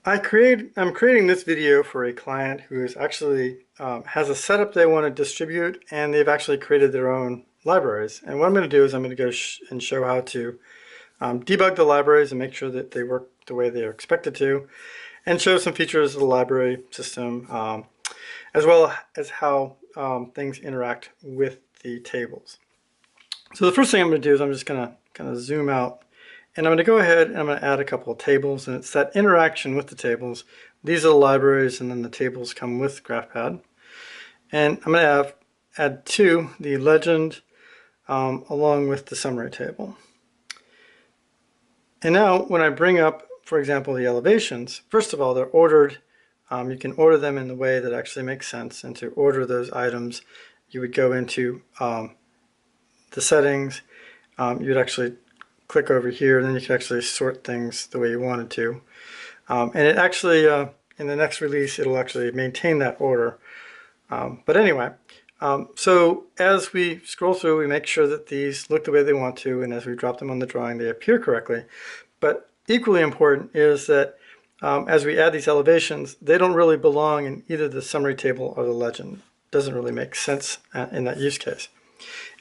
I'm creating this video for a client who is actually has a setup they want to distribute, and they've actually created their own libraries. And what I'm going to do is I'm going to go and show how to debug the libraries and make sure that they work the way they're expected to, and show some features of the library system, as well as how things interact with the tables. So the first thing I'm going to do is I'm just going to kind of zoom out, and I'm going to go ahead and I'm going to add a couple of tables, and it's that interaction with the tables. These are the libraries, and then the tables come with GraphPad. And I'm going to add the legend along with the summary table. And now when I bring up, for example, the elevations, first of all, they're ordered. You can order them in the way that actually makes sense. And to order those items, you would go into the settings. You'd actually click over here, and then you can actually sort things the way you wanted to. And it actually, in the next release, it'll actually maintain that order. But anyway, so as we scroll through, we make sure that these look the way they want to, and as we drop them on the drawing, they appear correctly. But equally important is that as we add these elevations, they don't really belong in either the summary table or the legend. It doesn't really make sense in that use case.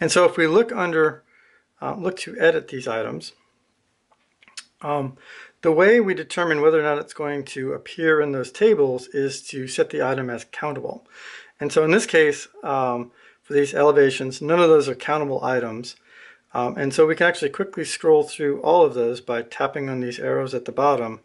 And so if we look under, look to edit these items, the way we determine whether or not it's going to appear in those tables is to set the item as countable. And so in this case, for these elevations, none of those are countable items. And so we can actually quickly scroll through all of those by tapping on these arrows at the bottom.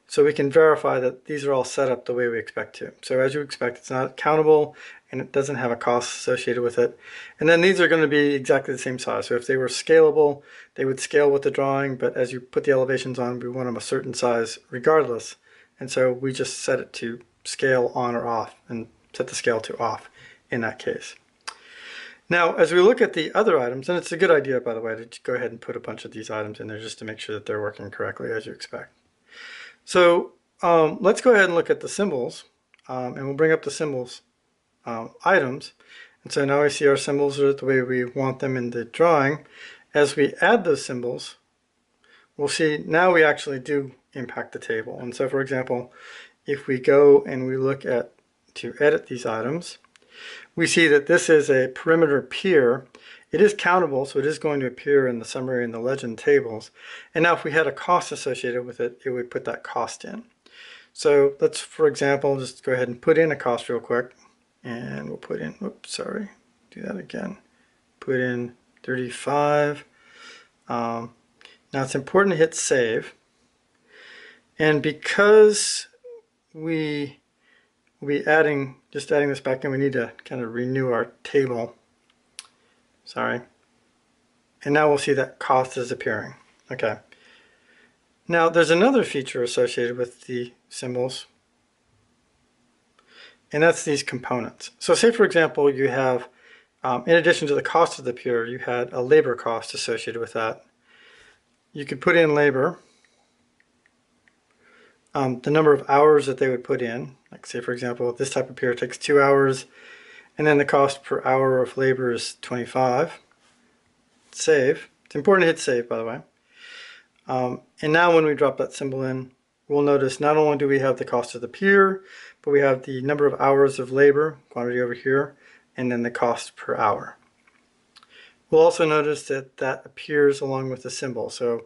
So we can verify that these are all set up the way we expect to. So as you expect, it's not countable and it doesn't have a cost associated with it. And then these are going to be exactly the same size. So if they were scalable, they would scale with the drawing, but as you put the elevations on, we want them a certain size regardless. And so we just set it to scale on or off and set the scale to off in that case. Now, as we look at the other items, and it's a good idea, by the way, to go ahead and put a bunch of these items in there just to make sure that they're working correctly as you expect. So let's go ahead and look at the symbols, and we'll bring up the symbols items. And so now we see our symbols are the way we want them in the drawing. As we add those symbols, we'll see now we actually do impact the table. And so, for example, if we go and we look at to edit these items, we see that this is a perimeter pier. It is countable, so it is going to appear in the summary and the legend tables. And now if we had a cost associated with it, it would put that cost in. So let's, for example, just go ahead and put in a cost real quick. And we'll put in, oops, sorry, do that again. Put in 35. Now it's important to hit save. And because we'll be just adding this back in, we need to kind of renew our table. Sorry. And now we'll see that cost is appearing. Okay. Now there's another feature associated with the symbols, and that's these components. So say, for example, you have, in addition to the cost of the pier, you had a labor cost associated with that. You could put in labor, the number of hours that they would put in. Like say, for example, this type of pier takes 2 hours, and then the cost per hour of labor is 25. Save. It's important to hit save, by the way. And now when we drop that symbol in, we'll notice not only do we have the cost of the pier, but we have the number of hours of labor, quantity over here, and then the cost per hour. We'll also notice that that appears along with the symbol. So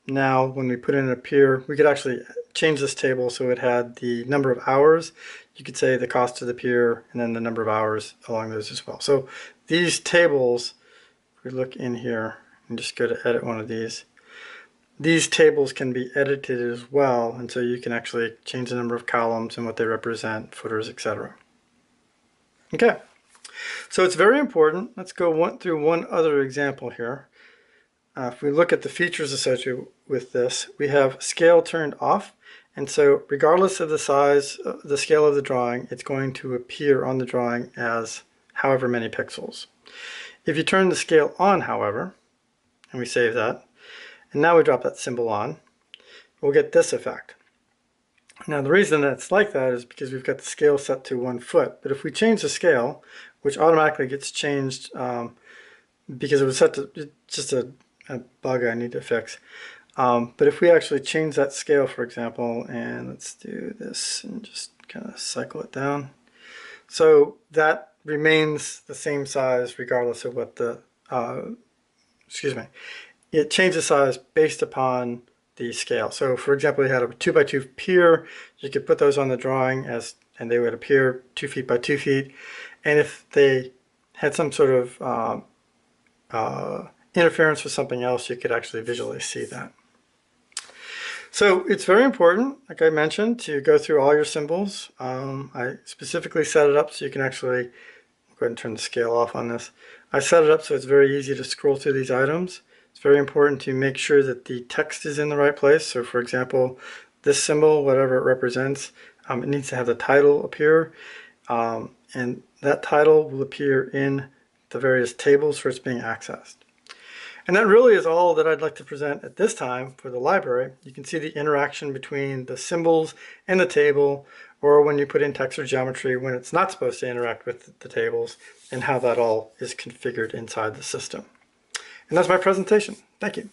now when we put in a pier, we could actually change this table so it had the number of hours. You could say the cost of the pier and then the number of hours along those as well. So these tables, if we look in here and just go to edit one of these tables can be edited as well, and so you can actually change the number of columns and what they represent, footers, etc. Okay, so it's very important. Let's go through one other example here. If we look at the features associated with this, we have scale turned off, and so regardless of the size, the scale of the drawing, it's going to appear on the drawing as however many pixels. If you turn the scale on, however, and we save that, and now we drop that symbol on, we'll get this effect. Now the reason that it's like that is because we've got the scale set to 1 foot, but if we change the scale, which automatically gets changed because it was set to, it's just a bug I need to fix. But if we actually change that scale, for example, and let's do this and just kind of cycle it down. So that remains the same size regardless of what the, excuse me, it changes size based upon the scale. So for example, you had a 2x2 pier, you could put those on the drawing and they would appear 2 feet by 2 feet. And if they had some sort of interference with something else, you could actually visually see that. So it's very important, like I mentioned, to go through all your symbols. I specifically set it up so you can actually, go ahead and turn the scale off on this. I set it up so it's very easy to scroll through these items. It's very important to make sure that the text is in the right place. So for example, this symbol, whatever it represents, it needs to have the title appear. And that title will appear in the various tables where it's being accessed. And that really is all that I'd like to present at this time for the library. You can see the interaction between the symbols and the table, or when you put in text or geometry when it's not supposed to interact with the tables, and how that all is configured inside the system. And that's my presentation. Thank you.